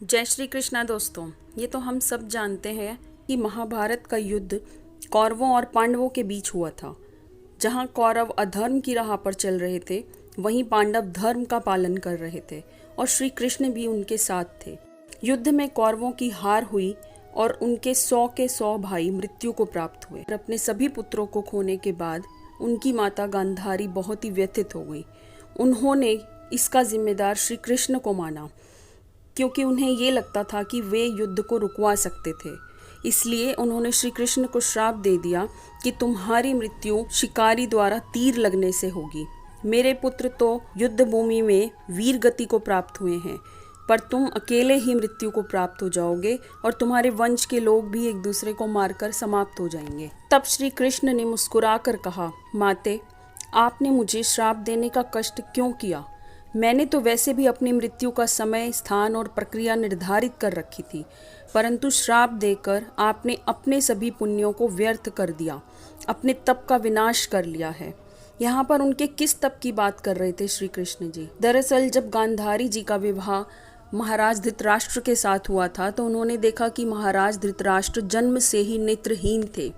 जय श्री कृष्णा दोस्तों। ये तो हम सब जानते हैं कि महाभारत का युद्ध कौरवों और पांडवों के बीच हुआ था। जहाँ कौरव अधर्म की राह पर चल रहे थे, वहीं पांडव धर्म का पालन कर रहे थे और श्री कृष्ण भी उनके साथ थे। युद्ध में कौरवों की हार हुई और उनके 100 के 100 भाई मृत्यु को प्राप्त हुए। अपने सभी पुत्रों को खोने के बाद उनकी माता गांधारी बहुत ही व्यथित हो गई। उन्होंने इसका जिम्मेदार श्री कृष्ण को माना, क्योंकि उन्हें ये लगता था कि वे युद्ध को रुकवा सकते थे। इसलिए उन्होंने श्री कृष्ण को श्राप दे दिया कि तुम्हारी मृत्यु शिकारी द्वारा तीर लगने से होगी। मेरे पुत्र तो युद्ध भूमि में वीर गति को प्राप्त हुए हैं, पर तुम अकेले ही मृत्यु को प्राप्त हो जाओगे और तुम्हारे वंश के लोग भी एक दूसरे को मारकर समाप्त हो जाएंगे। तब श्री कृष्ण ने मुस्कुराकर कहा, माते, आपने मुझे श्राप देने का कष्ट क्यों किया? मैंने तो वैसे भी अपनी मृत्यु का समय, स्थान और प्रक्रिया निर्धारित कर रखी थी, परंतु श्राप देकर आपने अपने सभी पुण्यों को व्यर्थ कर दिया, अपने तप का विनाश कर लिया है। यहाँ पर उनके किस तप की बात कर रहे थे श्री कृष्ण जी? दरअसल जब गांधारी जी का विवाह महाराज धृतराष्ट्र के साथ हुआ था, तो उन्होंने देखा कि महाराज धृतराष्ट्र जन्म से ही नेत्रहीन थे।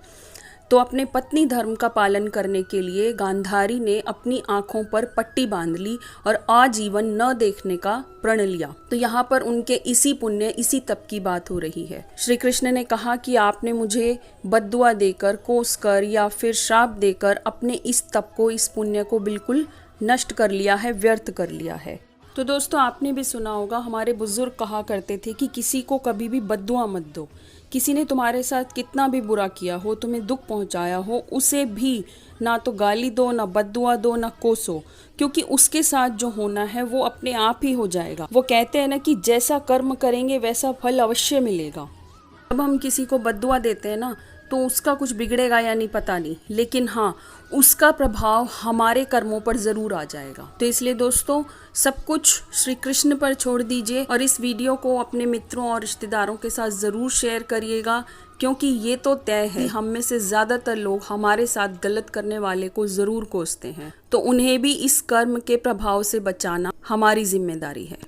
तो अपने पत्नी धर्म का पालन करने के लिए गांधारी ने अपनी आंखों पर पट्टी बांध ली और आजीवन न देखने का प्रण लिया। तो यहाँ पर उनके इसी पुण्य, इसी तप की बात हो रही है। श्री कृष्ण ने कहा कि आपने मुझे बद्दुआ देकर, कोसकर या फिर श्राप देकर अपने इस तप को, इस पुण्य को बिल्कुल नष्ट कर लिया है, व्यर्थ कर लिया है। तो दोस्तों, आपने भी सुना होगा, हमारे बुजुर्ग कहा करते थे कि किसी को कभी भी बद्दुआ मत दो। किसी ने तुम्हारे साथ कितना भी बुरा किया हो, तुम्हें दुख पहुंचाया हो, उसे भी ना तो गाली दो, ना बद्दुआ दो, ना कोसो, क्योंकि उसके साथ जो होना है वो अपने आप ही हो जाएगा। वो कहते हैं ना कि जैसा कर्म करेंगे वैसा फल अवश्य मिलेगा। जब हम किसी को बद्दुआ देते हैं ना, तो उसका कुछ बिगड़ेगा या नहीं पता नहीं, लेकिन हाँ, उसका प्रभाव हमारे कर्मों पर जरूर आ जाएगा। तो इसलिए दोस्तों, सब कुछ श्री कृष्ण पर छोड़ दीजिए और इस वीडियो को अपने मित्रों और रिश्तेदारों के साथ जरूर शेयर करिएगा, क्योंकि ये तो तय है, हम में से ज्यादातर लोग हमारे साथ गलत करने वाले को जरूर कोसते हैं। तो उन्हें भी इस कर्म के प्रभाव से बचाना हमारी जिम्मेदारी है।